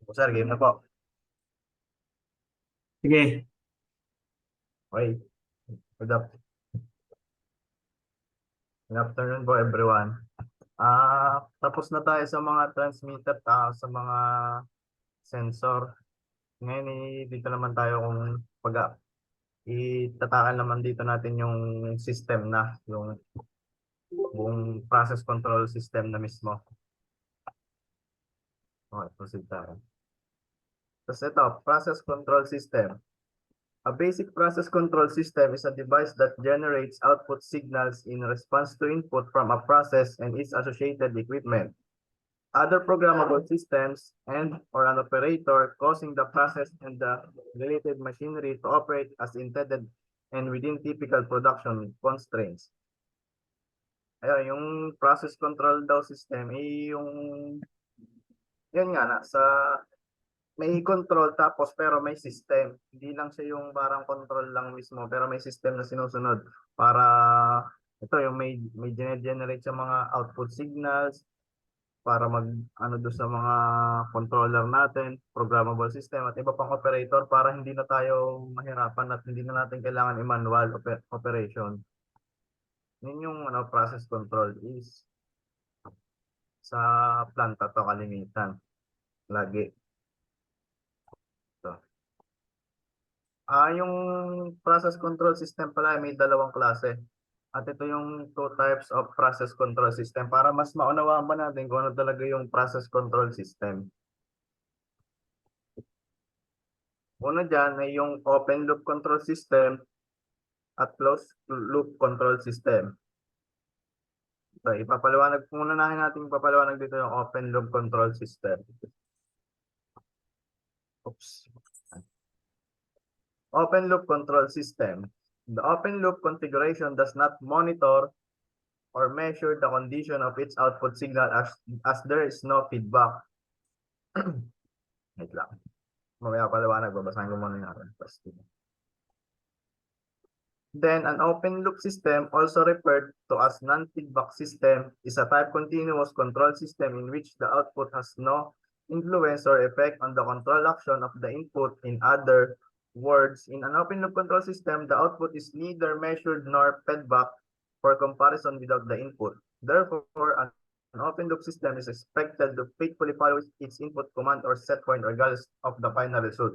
Sir, game na po. Sige. Okay. Good up- good afternoon po everyone. Tapos na tayo sa mga transmitter, sa mga sensor. Ngayon, dito naman tayo kung itatakan naman dito natin yung system na, yung buong process control system na mismo. Okay, proceed tayo. Tapos ito, process control system. A basic process control system is a device that generates output signals in response to input from a process and its associated equipment. Other programmable systems or an operator causing the process and the related machinery to operate as intended and within typical production constraints. Ayun, yung process control daw system, yun nga may control tapos pero may system. Hindi lang siya yung parang control lang mismo pero may system na sinusunod para ito yung may generate sa mga output signals para mag ano do sa mga controller natin, programmable system at iba pang operator para hindi na tayo mahirapan at hindi na natin kailangan i-manual operation. Yun yung process control is sa planta to kalimitan. Lagi. So, yung process control system pala may dalawang klase. At ito yung two types of process control system para mas maunawaan ba natin kung ano talaga yung process control system. Una dyan ay yung open loop control system at closed loop control system. So, muna natin ipapaliwanag dito yung open loop control system. Oops. Open loop control system. The open loop configuration does not monitor or measure the condition of its output signal as there is no feedback. Wait lang. Mamaya paliwanag, babasahin ko muna yung Then, an open loop system, also referred to as non-feedback system, is a type continuous control system in which the output has no influence or effect on the control action of the input. In other words, in an open loop control system, the output is neither measured nor fed back for comparison without the input. Therefore, an open loop system is expected to faithfully follow its input command or set point regardless of the final result.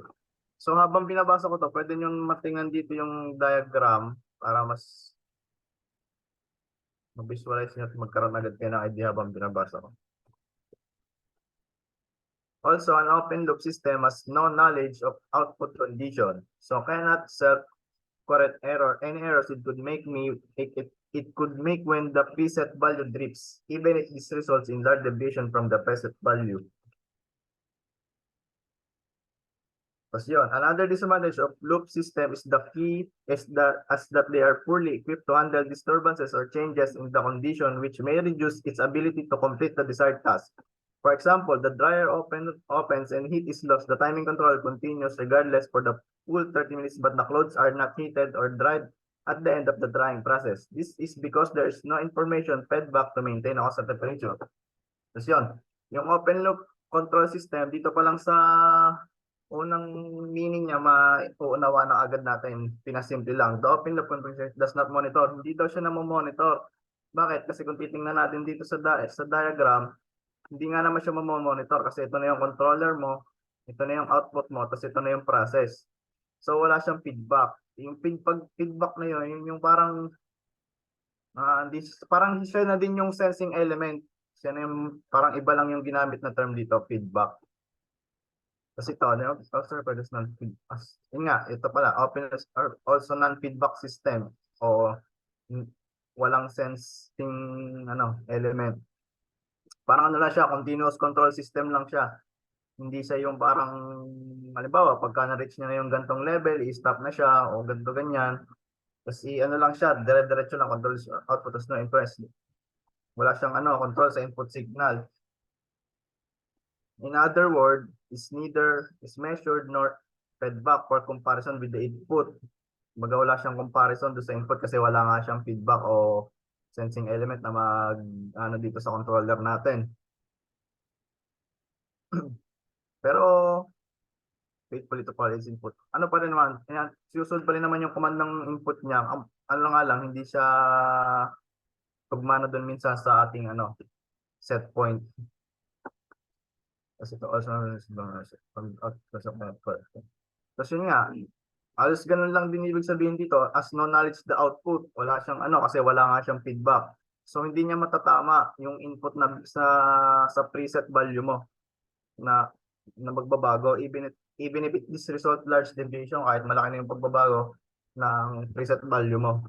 So habang binabasa ko to, pwede nyo matingnan dito yung diagram para mas mag-visualize nyo at magkaroon agad kayo ng idea habang binabasa ko. Also, an open loop system has no knowledge of output condition, so cannot self-correct any errors it could make when the preset value drifts, even if this results in large deviation from the preset value. Another disadvantage of loop system is that they are poorly equipped to handle disturbances or changes in the condition which may reduce its ability to complete the desired task. For example, the dryer opens and heat is lost. The timing control continues regardless for the full 30 minutes, but the clothes are not heated or dried at the end of the drying process. This is because there is no information fed back to maintain a constant temperature. Tapos yun, yung open loop control system, dito pa lang sa unang meaning niya, mauunawa na agad natin, pinasimple lang. The open loop control system does not monitor. Hindi daw siya monitor. Bakit? Kasi kung titingnan natin dito sa diagram, hindi nga naman siya monitor kasi ito na yung controller mo, ito na yung output mo, tapos ito na yung process. So wala siyang feedback. Yung feedback na yun, yung parang parang siya na din yung sensing element. Siya na yung parang iba lang yung ginamit na term dito, feedback. Kasi ito, observer does not feedback. Yun nga, ito pala, openness or also non-feedback system o walang sensing element. Parang ano lang siya, continuous control system lang siya. Hindi siya yung parang, halimbawa, pagka na-reach niya na yung gantong level, i-stop na siya o ganto ganyan. Kasi ano lang siya, dire-diretso lang, control output, no interest. Wala siyang control sa input signal. In other words, is neither is measured nor fed back for comparison with the input. Baga wala siyang comparison do sa input kasi wala nga siyang feedback o sensing element na dito sa controller natin. Pero faithfully to follow its input. Ano pa rin naman, susunod pa rin naman yung command ng input niya. Ano nga lang, hindi siya pagmana doon minsan sa ating set point. Kasi ito also tapos yun nga, alos ganun lang din ibig sabihin dito, as no knowledge the output, wala siyang kasi wala nga siyang feedback. So hindi niya matatama yung input na sa preset value mo na magbabago even if this result large deviation, kahit malaki na yung pagbabago ng preset value mo.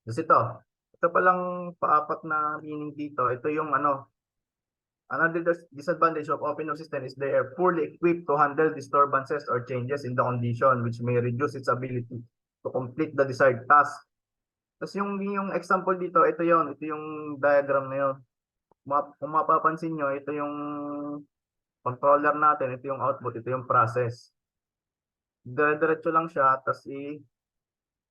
Kasi ito palang paapat na meaning dito, ito yung another disadvantage of open loop system is they are poorly equipped to handle disturbances or changes in the condition which may reduce its ability to complete the desired task. Tapos yung example dito, ito yung diagram na yun. Kung mapapansin nyo, ito yung controller natin, ito yung output, ito yung process. Diretso lang siya, tapos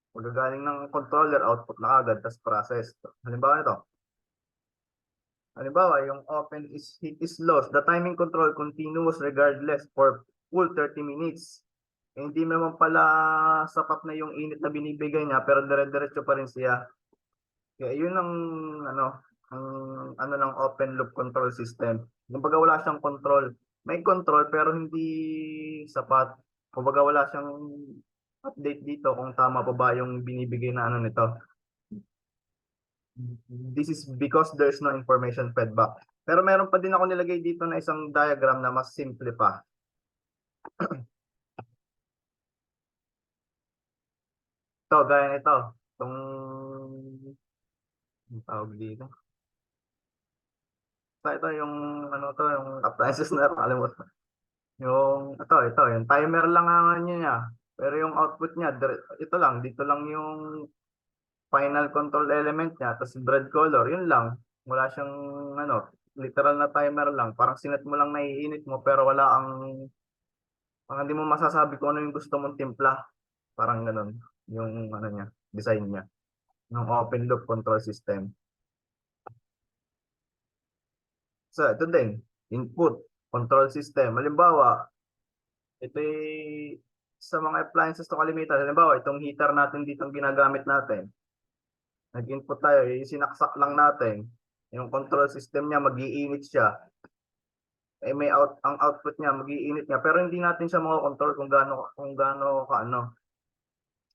magagaling ng controller, output na agad, tapos process. Halimbawa nito. Halimbawa, yung heat is lost. The timing control continuous regardless for full 30 minutes. Hindi naman pala sapat na yung init na binibigay niya, pero dire-diretso pa rin siya. Kaya yun ang ng open loop control system. Kumbaga wala siyang control. May control pero hindi sapat. Kumbaga wala siyang update dito kung tama pa ba yung binibigay na nito. This is because there's no information fed back. Pero meron pa din ako nilagay dito na isang diagram na mas simple pa. Ito, gaya nito. Itong tawag dito. Ito yung yung appliances na nakalimutan. Yung timer lang ang niya. Pero yung output niya, ito lang, dito lang yung final control element niya, tapos red color, yun lang. Wala siyang literal na timer lang. Parang sinet mo lang naiinit mo pero hindi mo masasabi kung ano yung gusto mong timpla. Parang ganun yung niya, design niya. Ng open loop control system. So, ito din, input control system. Halimbawa, ito sa mga appliances to kalimitan. Halimbawa, itong heater natin dito ginagamit natin. Nag-input tayo, sinaksak lang natin. Yung control system niya, mag-iinit siya. Ang output niya, mag-iinit niya. Pero hindi natin siya makakontrol kung gaano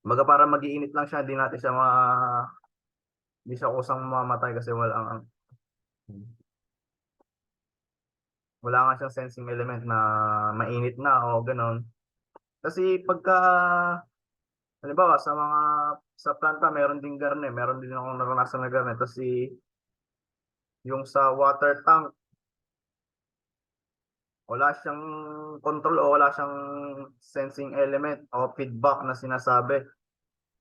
Baga para mag-iinit lang siya, hindi natin siya hindi siya kusang mamatay kasi wala nga siyang sensing element na mainit na o ganon. Kasi halimbawa sa planta meron din ganun meron din akong naranasan na ganun. Kasi yung sa water tank, wala siyang control o wala siyang sensing element o feedback na sinasabi.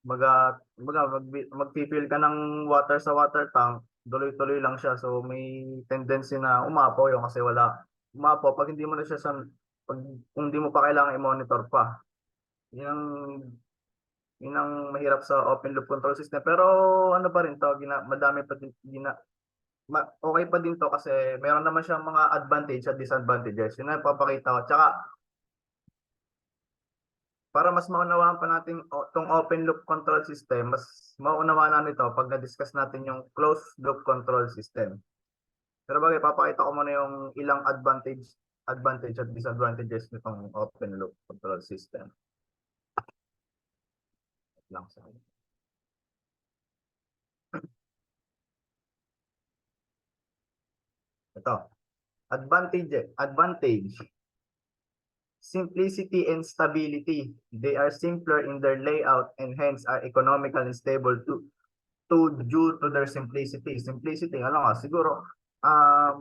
Mag-fill ka ng water sa water tank, tuloy-tuloy lang siya. So may tendency na umapaw yung kasi wala mapo pag hindi mo na siya pag kung hindi mo pa kailangan i-monitor pa. Yun ang yun ang mahirap sa open loop control system. Pero ano pa rin to, madami pa din okay pa din to kasi meron naman siyang mga advantage at disadvantages. Yun ang papakita ko. Tsaka para mas maunawaan pa natin tong open loop control system, mas maunawaan natin ito pag na-discuss natin yung closed loop control system. Pero bagay, papakita ko muna yung ilang advantage at disadvantages nitong open loop control system. Lang sa ito. Advantage. Simplicity and stability. They are simpler in their layout and hence are economical and stable due to their simplicity. Simplicity, ano nga, siguro,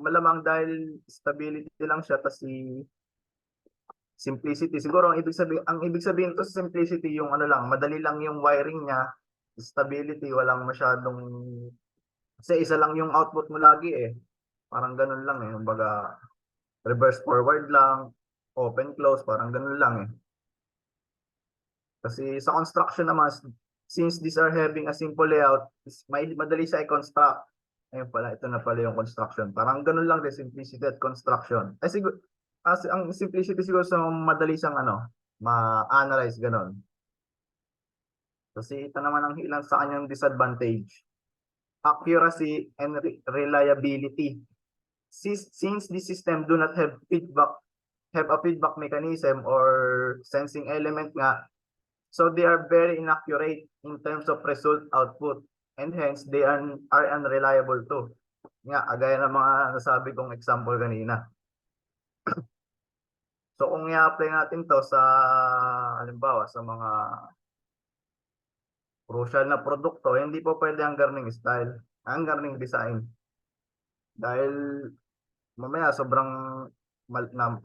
malamang dahil stability lang siya, tas simplicity. Siguro, ang ibig sabihin to sa simplicity, yung ano lang, madali lang yung wiring niya, stability, walang masyadong, kasi isa lang yung output mo lagi eh. Parang ganun lang eh. Kumbaga, reverse forward lang, open close, parang ganun lang eh. Kasi sa construction naman, since these are having a simple layout, madali siya i-construct. Ayun pala, ito na pala yung construction. Parang ganun lang din, simplicity at construction. Ay siguro, ang simplicity siguro sa madali siyang ma-analyze ganun. Kasi ito naman ang ilan sa kanyang disadvantage. Accuracy and reliability. Since the system do not have a feedback mechanism or sensing element nga, so they are very inaccurate in terms of result output and hence they are unreliable too. Nga, agaya ng mga nasabi kong example kanina. So kung i-apply natin to sa halimbawa sa mga crucial na produkto, hindi po pwede ang garning style, ang garning design. Dahil mamaya sobrang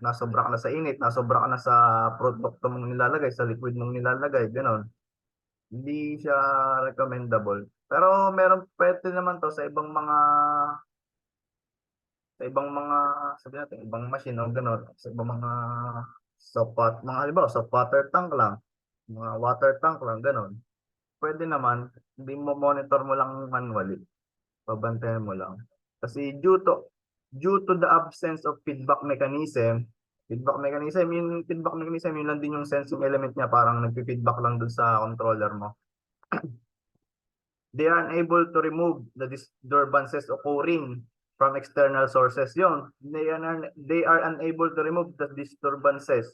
nasobra ka na sa init, nasobra ka na sa produkto mong nilalagay, sa liquid mong nilalagay, gano'n. Hindi siya recommendable. Pero meron pwede naman to sa ibang mga sabi natin, ibang machine o gano'n, sa ibang mga mga halimbawa, soft water tank lang, mga water tank lang, gano'n. Pwede naman, hindi mo monitor mo lang manually, babantayan mo lang. Kasi due to the absence of feedback mechanism, yun lang din yung sensing element niya, parang nagpi-feedback lang dun sa controller mo. They are unable to remove the disturbances occurring from external sources. Yun, they are unable to remove the disturbances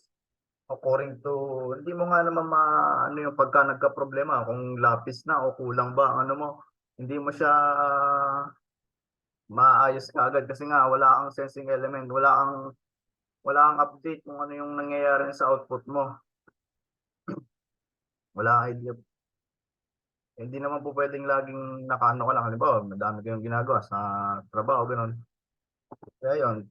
occurring to, hindi mo nga naman ano yung pagka nagka-problema, kung lapis na o kulang ba, ano mo, hindi mo siya maayos kaagad kasi nga wala kang sensing element, wala kang update kung ano yung nangyayari sa output mo. Wala kang idea. Hindi naman po pwedeng laging nakaano ka lang. Halimbawa, madami kayong ginagawa sa trabaho, gano'n. Kaya yun,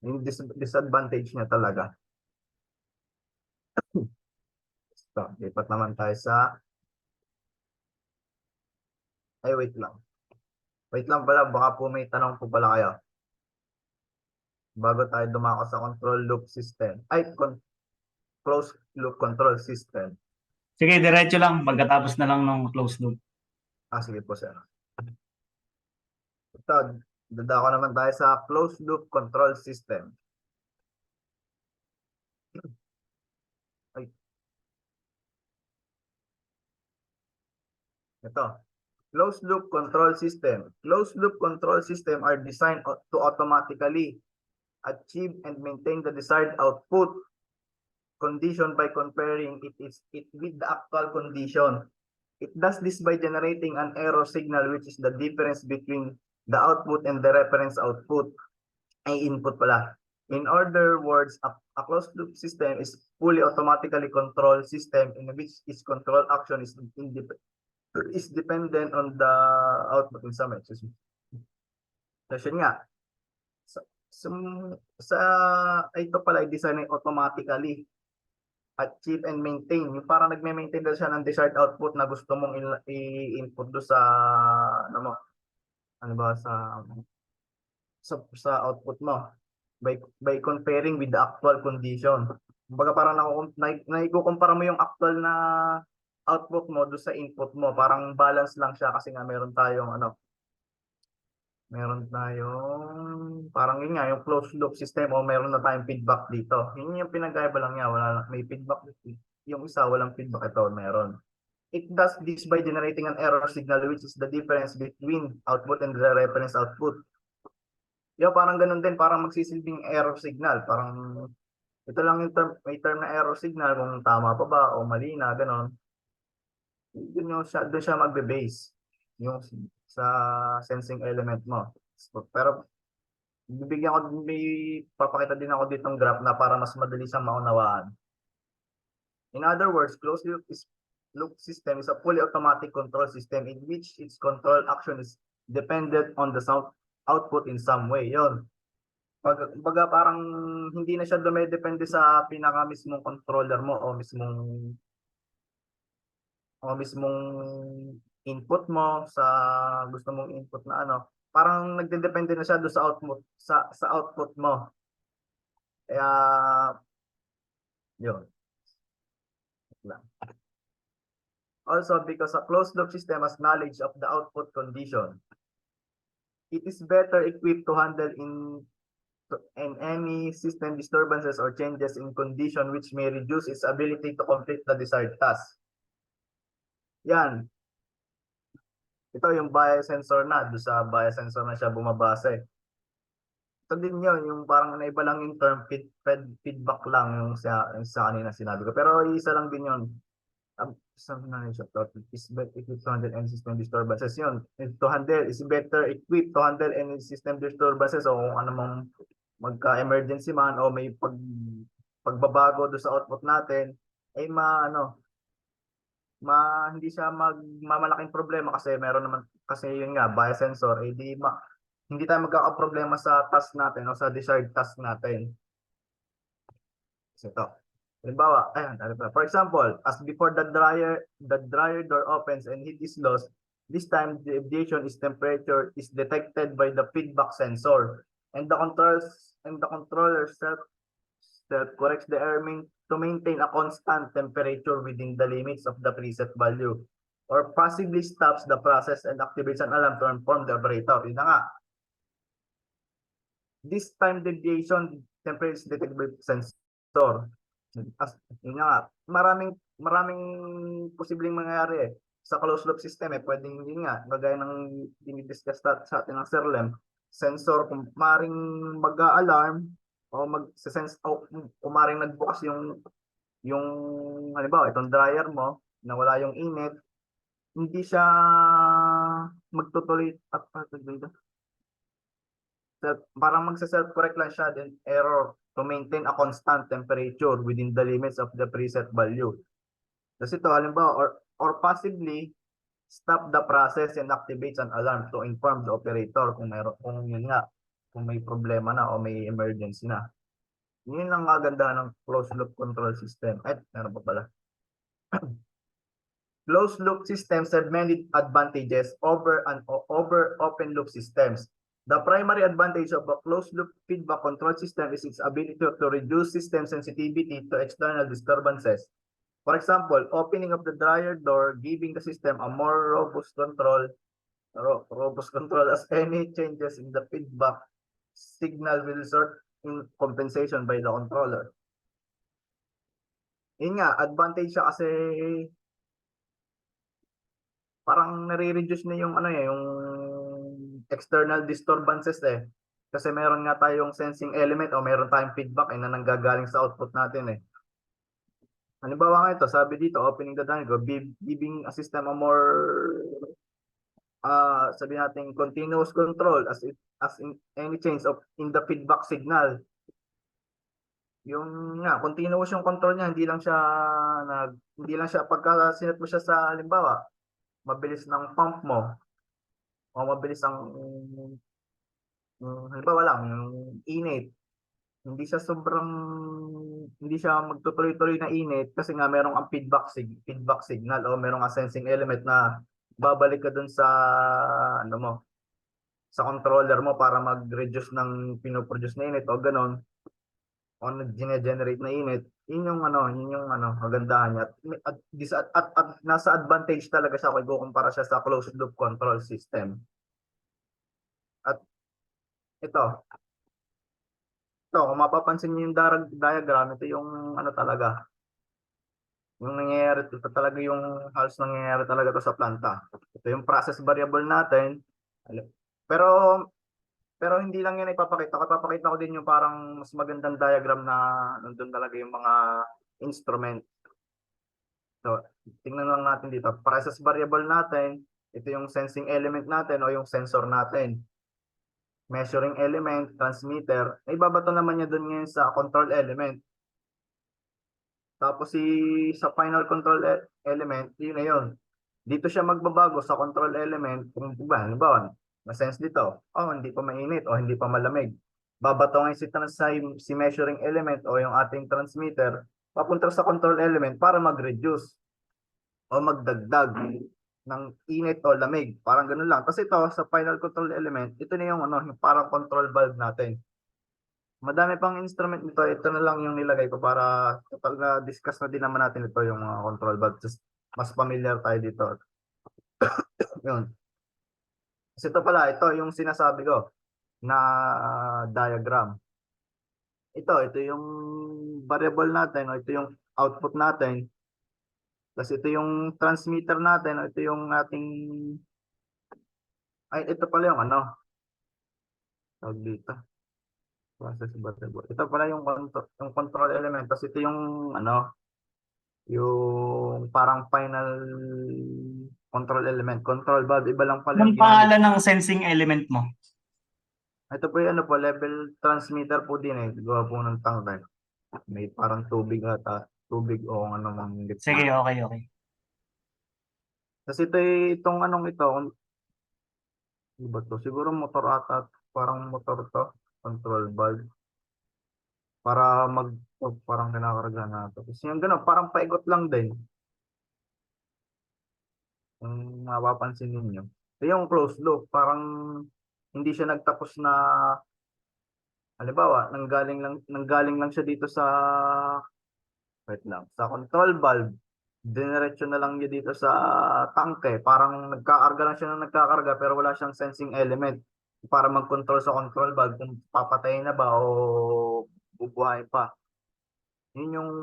yung disadvantage niya talaga. So, lipat naman tayo wait lang. Wait lang pala, baka po may tanong po pala kayo. Bago tayo dumako sa control loop system. Closed loop control system. Sige, diretso lang. Pagkatapos na lang ng close loop. Sige po, sir. Ito, dadako naman tayo sa closed loop control system. Ito, closed loop control system. Closed loop control system are designed to automatically achieve and maintain the desired output condition by comparing it with the actual condition. It does this by generating an error signal, which is the difference between the output and the reference output. Ay input pala. In other words, a closed loop system is fully automatically controlled system in which its control action is dependent on the output in some excuse me. So yun nga, sa ito pala i-design automatically achieve and maintain. Yung parang nagme-maintain na siya ng desired output na gusto mong i-input do sa ano ba sa output mo. by comparing with the actual condition. Kumbaga parang naikukumpara mo yung actual na output mo do sa input mo. Parang balance lang siya kasi nga meron tayong parang yun nga yung closed loop system o meron na tayong feedback dito. Yun yung pinagkaiba lang niya, wala lang, may feedback, yung isa walang feedback, ito meron. It does this by generating an error signal, which is the difference between output and the reference output. Yo, parang ganun din, parang magsisilbing error signal. Parang ito lang yung term, may term na error signal kung tama pa ba o mali na, ganun. Doon siya magbe-base yung sa sensing element mo. Pero may papakita din ako ditong graph na para mas madali siyang maunawaan. In other words, closed loop system is a fully automatic control system in which its control action is dependent on the sound output in some way. Yon. Baga parang hindi na siya dumedepende sa pinaka mismong controller mo o mismong input mo sa gusto mong input na ano. Parang nagdedepende na siya do sa output sa output mo. Kaya yun. Also, because a closed loop system has knowledge of the output condition, it is better equipped to handle in any system disturbances or changes in condition which may reduce its ability to complete the desired task. Yan. Ito yung biosensor na. Doon sa biosensor na siya bumabase. Ito din yun, yung parang naiba lang yung term feedback lang yung sa kanina sinabi ko. Pero isa lang din yun. Some knowledge of that is better equipped to handle any system disturbances. Yun, is better equipped to handle any system disturbances o kung ano mong magka-emergency man o may pagbabago do sa output natin ay hindi siya magmamalaking problema kasi meron naman kasi yun nga biosensor hindi tayo magkakaproblema sa task natin o sa desired task natin. So ito. Halimbawa, for example, as before the dryer door opens and heat is lost, this time the deviation is temperature is detected by the feedback sensor, and the controller self corrects the air to maintain a constant temperature within the limits of the preset value, or possibly stops the process and activates an alarm to inform the operator. Yun na nga. This time deviation temperature is detected by sensor. Yun nga, maraming posibleng mangyayari sa closed loop system pwedeng yun nga, gaya ng dinidiscuss sa atin ng Sir Lem, sensor kung maring mag-a-alarm o mag-sense o kung maring nagbukas yung halimbawa itong dryer mo na wala yung init, hindi siya magtutuloy parang magsa-self-correct lang siya, then error to maintain a constant temperature within the limits of the preset value. Kasi ito, halimbawa, or possibly stop the process and activates an alarm to inform the operator kung may problema na o may emergency na. Yun ang kagandahan ng closed loop control system. Meron pa pala. Closed loop systems have many advantages over open loop systems. The primary advantage of a closed loop feedback control system is its ability to reduce system sensitivity to external disturbances. For example, opening of the dryer door giving the system a more robust control as any changes in the feedback signal will result in compensation by the controller. Yun nga, advantage siya kasi parang nare-reduce na yung yung external disturbances kasi meron nga tayong sensing element o meron tayong feedback na nanggagaling sa output natin Halimbawa nga ito, sabi dito, opening the dryer, giving a system a more sabi natin continuous control as in any change in the feedback signal. Yung nga, continuous yung control niya, hindi lang siya pagka sinet mo siya sa halimbawa, mabilis ng pump mo o mabilis ang halimbawa lang yung init, hindi siya magtutuloy-tuloy na init kasi nga merong ang feedback signal o merong ang sensing element na babalik ka dun sa sa controller mo para mag-reduce ng pinoproduce na init o ganon, o nag-generate na init, yun yung kagandahan niya. At nasa advantage talaga siya kung ikukumpara siya sa closed loop control system. At ito, kung mapapansin niyo yung diagram, ito yung talaga, yung nangyayari ito talaga yung halos nangyayari talaga to sa planta. Ito yung process variable natin. Pero pero hindi lang yan ipapakita. Ipapakita ko din yung parang mas magandang diagram na nandun talaga yung mga instrument. So, tingnan lang natin dito. Process variable natin, ito yung sensing element natin o yung sensor natin. Measuring element, transmitter. Ibabato naman niya dun ngayon sa control element. Tapos sa final control element, yun na yun. Dito siya magbabago sa control element kung halimbawa, na-sense dito, hindi pa mainit o hindi pa malamig. Babatongin si measuring element o yung ating transmitter papunta sa control element para mag-reduce o magdagdag ng init o lamig. Parang ganun lang. Kasi ito, sa final control element, ito na yung parang control valve natin. Madami pang instrument nito. Ito na lang yung nilagay ko para total na discuss na din naman natin ito yung mga control valve. Just mas familiar tayo dito. Yun. Kasi ito yung sinasabi ko na diagram. Ito yung variable natin o ito yung output natin. Tapos ito yung transmitter natin o ito yung ating ito pala yung tawag dito. Process variable. Ito pala yung control element. Tapos ito yung yung parang final control element. Control valve. Iba lang pala yung Anong ginamit. pangalan ng sensing element mo? Ito po yung level transmitter po din eh. Gawa po ng tangkay. May parang tubig ata. Tubig o ano mang gitna. Sige, okay, okay. Kasi itong ito. Ano ba to? Siguro motor ata. Parang motor to. Control valve. Para parang kinakarga na ito. Kasi yung gano'n, parang paikot lang din. Kung mapapansin ninyo. Ito yung closed loop. Parang hindi siya nagtapos na halimbawa, nanggaling lang siya dito sa wait lang, sa control valve. Dinerecho na lang niya dito sa tangke. Parang nagkakarga lang siya ng nagkakarga pero wala siyang sensing element para mag-control sa control valve kung papatayin na ba o bubuhay pa. Yun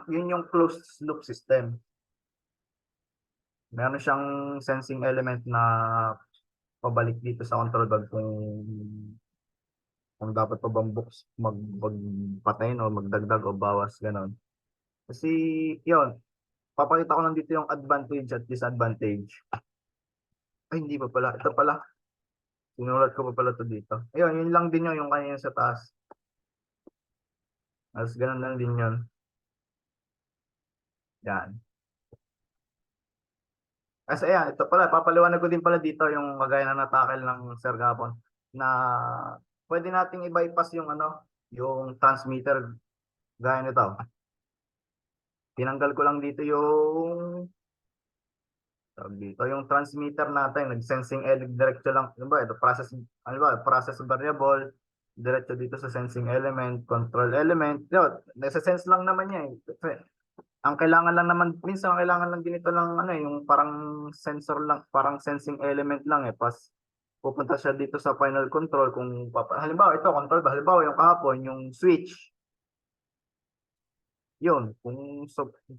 yung closed loop system. Meron siyang sensing element na pabalik dito sa control valve kung dapat pa bang magpatayin o magdagdag o bawas ganon. Kasi yun, papakita ko lang dito yung advantage at disadvantage. Ay, hindi pa pala. Ito pala. Sinulat ko pa pala to dito. Ayun, yun lang din yung kanina sa taas. As ganun lang din yun. Yan. Kasi ayan, ito pala, papaliwanag ko din pala dito yung kagaya na natakil ng Sir Gapon na pwede nating i-bypass yung yung transmitter gaya nito. Tinanggal ko lang dito yung transmitter natin, nag-sensing diretso lang, ano ba, ito process variable, diretso dito sa sensing element, control element, yun, nasa-sense lang naman niya eh. Ang kailangan lang naman, minsan ang kailangan lang din ito lang yung parang sensor lang, parang sensing element lang eh. Pas pupunta siya dito sa final control kung halimbawa ito control ba, halimbawa yung kahapon, yung switch. Yun, kung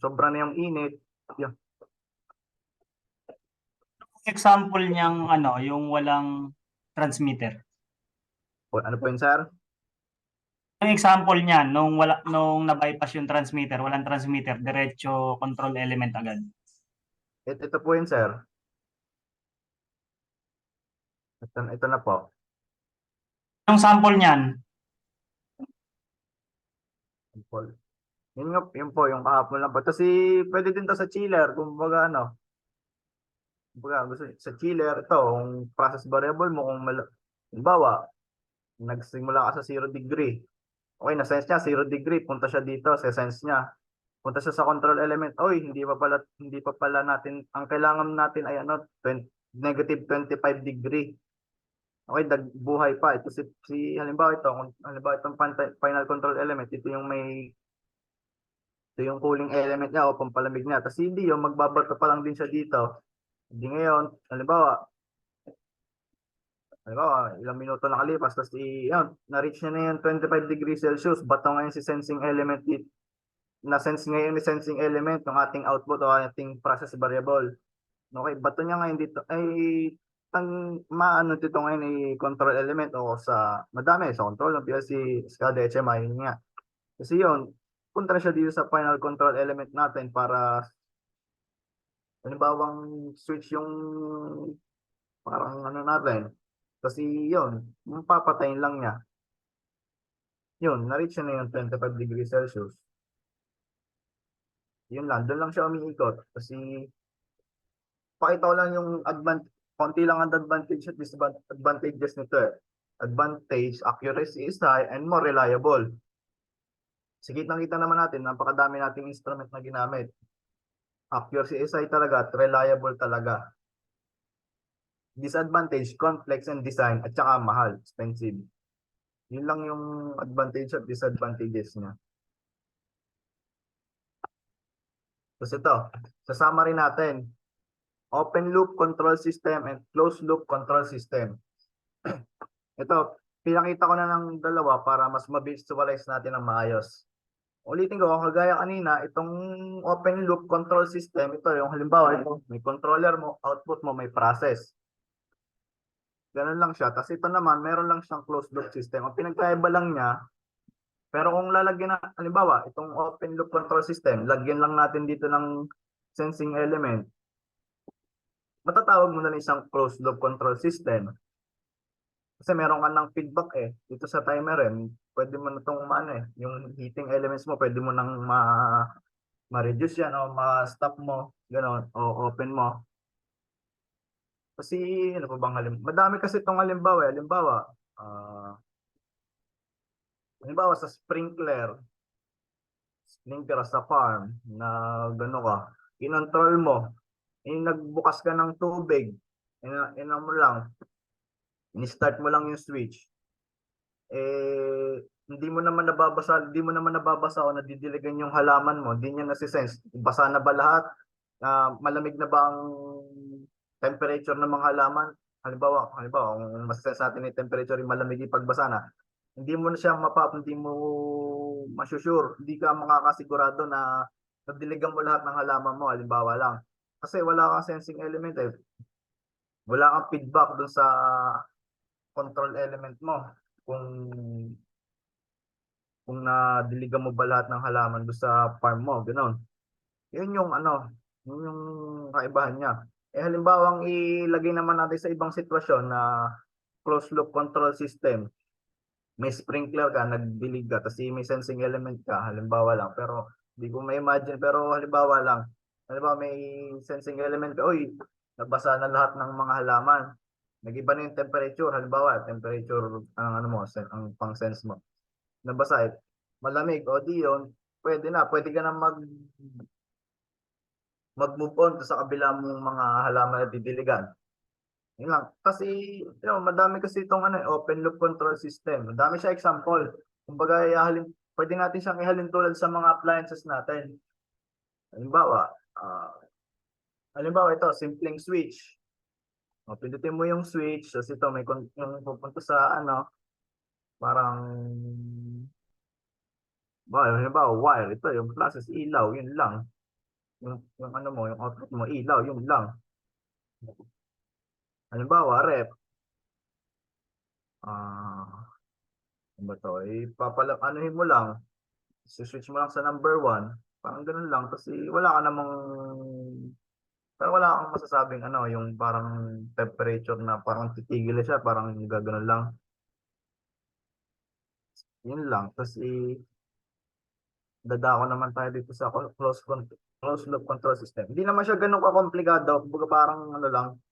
sobra na yung init, yun. Example niyang yung walang transmitter. Ano po yun, sir? Yung example niya, nung na-bypass yung transmitter, walang transmitter, diretso control element agad. Ito po yun, sir. Ito na po. Yung sample niyan, Yun po, yung kahapon lang po. Kasi pwede din to sa chiller, kumbaga gusto sa chiller, ito, yung process variable mo, kung halimbawa, nagsimula ka sa 0 degree. Okay, na-sense niya, 0 degree, punta siya dito, sense niya. Punta siya sa control element. Oy, hindi pa pala natin, ang kailangan natin ay -25 degree. Okay, buhay pa. Ito halimbawa ito, halimbawa itong final control element, ito yung cooling element niya o pampalamig niya. Kasi hindi yung magbabato pa lang din siya dito. Hindi ngayon, halimbawa, ilang minuto nakalipas, tapos na-reach niya na yung 25 degrees Celsius, bato ngayon si sensing element dito, na-sense ngayon ni sensing element ng ating output o ating process variable. Okay, bato niya ngayon dito, ay, ang maano dito ngayon ay control element o madami, sa control ng PLC, SCADA, HMI, yun nga. Kasi yun, punta na siya dito sa final control element natin para, halimbawang switch yung parang ano natin. Kasi yun, yung papatayin lang niya. Yun, na-reach na yung 25 degrees Celsius. Yun lang, doon lang siya umiikot. Kasi, pakita ko lang yung konti lang ang advantage at disadvantages nito eh. Advantage, accuracy is high and more reliable. Sige, nakita naman natin, napakadami nating instrument na ginamit. Accuracy is high talaga at reliable talaga. Disadvantage, complex and design at saka mahal, expensive. Yun lang yung advantage at disadvantages niya. Tapos ito, sa summary natin, open loop control system and closed loop control system. Ito, pinakita ko na ng dalawa para mas ma-visualize natin ng maayos. Ulitin ko, kagaya kanina, itong open loop control system, ito yung halimbawa, ito, may controller mo, output mo, may process. Ganun lang siya. Tapos ito naman, meron lang siyang closed loop system. Ang pinagkaiba lang niya, pero kung lalagyan na, halimbawa, itong open loop control system, lagyan lang natin dito ng sensing element, matatawag mo na isang closed loop control system. Kasi meron ka ng feedback eh. Dito sa timer pwede mo na itong yung heating elements mo, pwede mo nang ma-reduce yan o ma-stop mo, gano'n, o open mo. Kasi, ano pa bang halimbawa? Madami kasi itong halimbawa. Halimbawa sa sprinkler sa farm na gano'n ka, in-control mo, nagbukas ka ng tubig, mo lang, in-start mo lang yung switch, hindi mo naman nababasa o nadidiligan yung halaman mo, hindi niya nasisense, basa na ba lahat, malamig na ba ang temperature ng mga halaman, halimbawa, kung masasense natin yung temperature, yung malamig yung pagbasa na, hindi mo masusure, hindi ka makakasigurado na nadiligan mo lahat ng halaman mo, halimbawa lang. Kasi wala kang sensing element eh. Wala kang feedback dun sa control element mo. Kung nadiligan mo ba lahat ng halaman doon sa farm mo, gano'n. Yun yung kaibahan niya. Halimbawang ilagay naman natin sa ibang sitwasyon na closed loop control system. May sprinkler ka, nagdilig ka, kasi may sensing element ka, halimbawa lang. Pero hindi ko ma-imagine, pero halimbawa lang. Halimbawa may sensing element ka, uy, nabasa na lahat ng mga halaman. Nag-iba na yung temperature, halimbawa, temperature ang pang-sense mo. Nabasa malamig, o di yun, pwede ka na mag-move on sa kabila mong mga halaman na didiligan. Yun lang. Kasi, madami kasi itong open loop control system. Madami siya example. Kumbaga, pwede natin siyang ihalin tulad sa mga appliances natin. Halimbawa, ito, simpleng switch. Pindutin mo yung switch, tapos ito, yung pupunta sa parang, halimbawa, wire. Ito, yung process, ilaw, yun lang. Yung output mo, ilaw, yun lang. Halimbawa, rep. Ano ba to? Anuhin mo lang. Switch mo lang sa number 1. Parang ganun lang. Kasi wala kang masasabing yung parang temperature na parang titigil siya, parang gano'n lang. Yun lang. Tapos dadako naman tayo dito sa closed loop control system. Hindi naman siya ganun ka-komplikado. Kumbaga parang lang,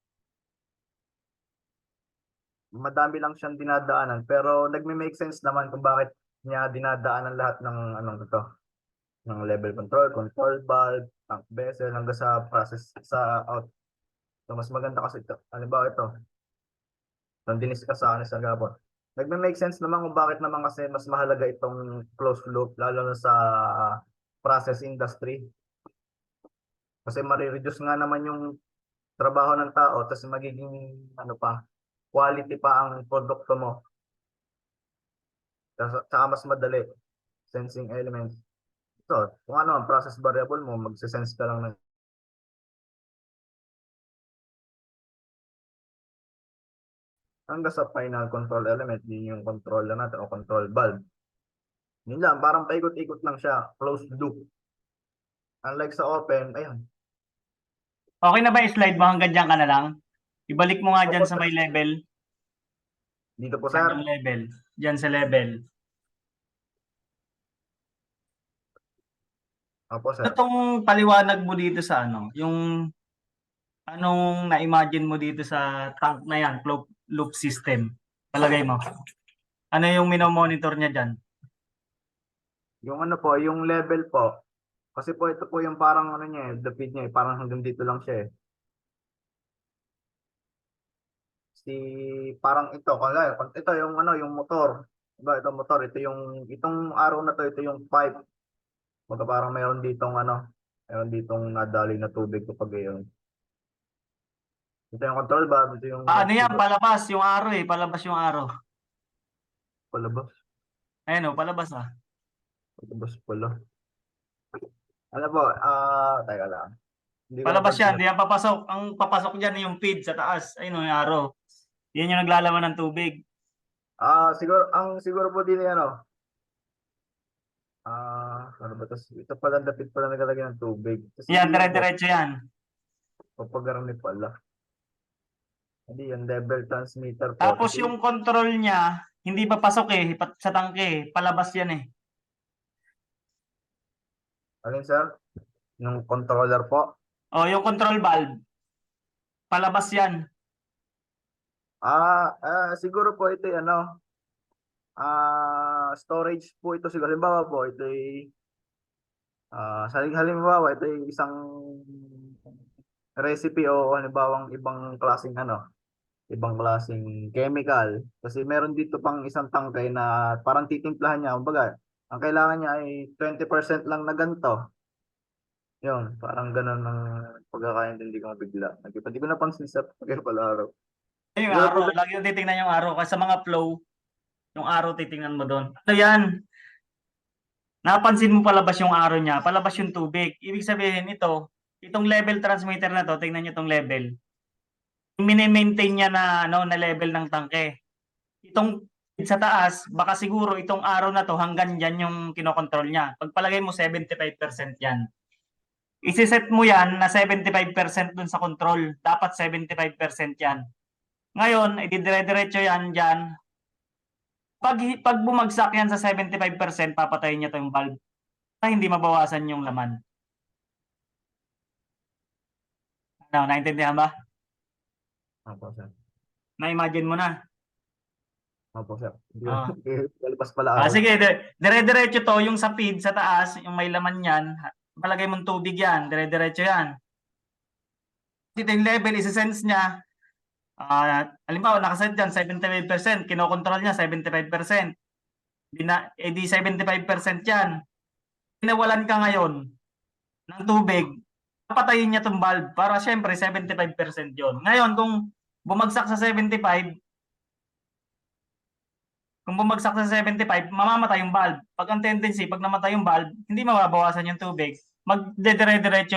madami lang siyang dinadaanan. Pero nagme-make sense naman kung bakit niya dinadaanan lahat ng ito. Ng level control valve, tank vessel, hanggang sa process sa out. So, mas maganda kasi ito. Halimbawa ito. Nung diniscuss sa akin sa Gabon. Nagme-make sense naman kung bakit naman kasi mas mahalaga itong closed loop lalo na sa process industry. Kasi marireduce nga naman yung trabaho ng tao tapos magiging ano pa, quality pa ang produkto mo. Tsaka mas madali sensing elements. So, kung ano ang process variable mo, magse-sense ka lang ng hanggang sa final control element, yun yung control na natin o control valve. Yun lang, parang paikot-ikot lang siya, closed loop. Unlike sa open, ayun. Okay na ba yung slide mo? Hanggang dyan ka na lang? Ibalik mo nga dyan Opo, sa may level. dito po, Yan sir. yung level. Dyan sa level. Opo, Ano sir. tong paliwanag mo dito sa ano? Yung anong na-imagine mo dito sa tank na yan, loop system? Palagay mo. Ano yung minomonitor niya dyan? Yung ano po, yung level po, kasi po ito po yung parang ano niya, the feed niya, parang hanggang dito lang siya eh. Si parang ito, kaya ito yung ano, yung motor. Diba, ito motor, ito yung itong araw na to, ito yung pipe. Magka parang mayroon ditong ano, mayroon ditong nadali na tubig kapag yun. Ito yung control valve, ito yung Ano yan? Palabas yung aro eh. Palabas yung aro. palabas. Ayan o, palabas ah. Palabas pala. Ano po, teka lang. Hindi ko Palabas yan. napansin. Di yan papasok. Ang papasok dyan yung feed sa taas. Ayun o, yung aro. Yan yung naglalaman ng tubig. Siguro, ang siguro po din ano, ano ba to? Ito pala, dapit pala nagalagay ng tubig. Tapos Yan, hindi yan po, dire-diretso yan. papagarami pala. Hindi yan, level transmitter po. Tapos Kasi, yung control niya, hindi papasok eh. Sa tangke. Palabas yan eh. alin sir? Yung controller po. O, yung control valve. Palabas yan. Siguro po ito ano, storage po ito siguro. Halimbawa po, ito ay, halimbawa, ito ay isang recipe o halimbawang ibang klaseng ano, ibang klaseng chemical. Kasi meron dito pang isang tangkay na parang titimplahan niya. Kumbaga, ang kailangan niya ay 20% lang na ganito. Yun, parang ganun ng pagkakaintindi ko bigla. Hindi ko napansin sa pagkakapalaro. Yung Siguro po, arrow. Lagi yung titingnan yung arrow. Kasi sa mga flow, yung arrow titingnan mo doon. Ano yan? Napansin mo palabas yung arrow niya, palabas yung tubig. Ibig sabihin itong level transmitter na to, tingnan niyo itong level. Mini-maintain niya na ano na level ng tangke. Itong sa taas, baka siguro itong arrow na to hanggang diyan yung kinokontrol niya. Pagpalagay mo 75% yan. Isiset mo yan na 75% dun sa control. Dapat 75% yan. Ngayon, ididire-diretso yan dyan. Pag bumagsak yan sa 75%, papatayin niya to yung valve. Hindi mabawasan yung laman. Ano, naintindihan ba? Opo, sir. Na-imagine mo na. Opo, sir. Hindi ko, Ah. lalabas pala araw. Sige, dire-diretso to, yung sa feed sa taas, yung may laman yan, palagay mong tubig yan, dire-diretso yan. Dito yung level, isi-sense niya, halimbawa, nakaset dyan, 75%, kinokontrol niya, 75%. Di 75% yan. Pinawalan ka ngayon ng tubig, papatayin niya itong valve para syempre 75% yon. Ngayon, kung bumagsak sa 75, mamamatay yung valve. Pag ang tendency, pag namatay yung valve, hindi mababawasan yung tubig. Magdedire-diretso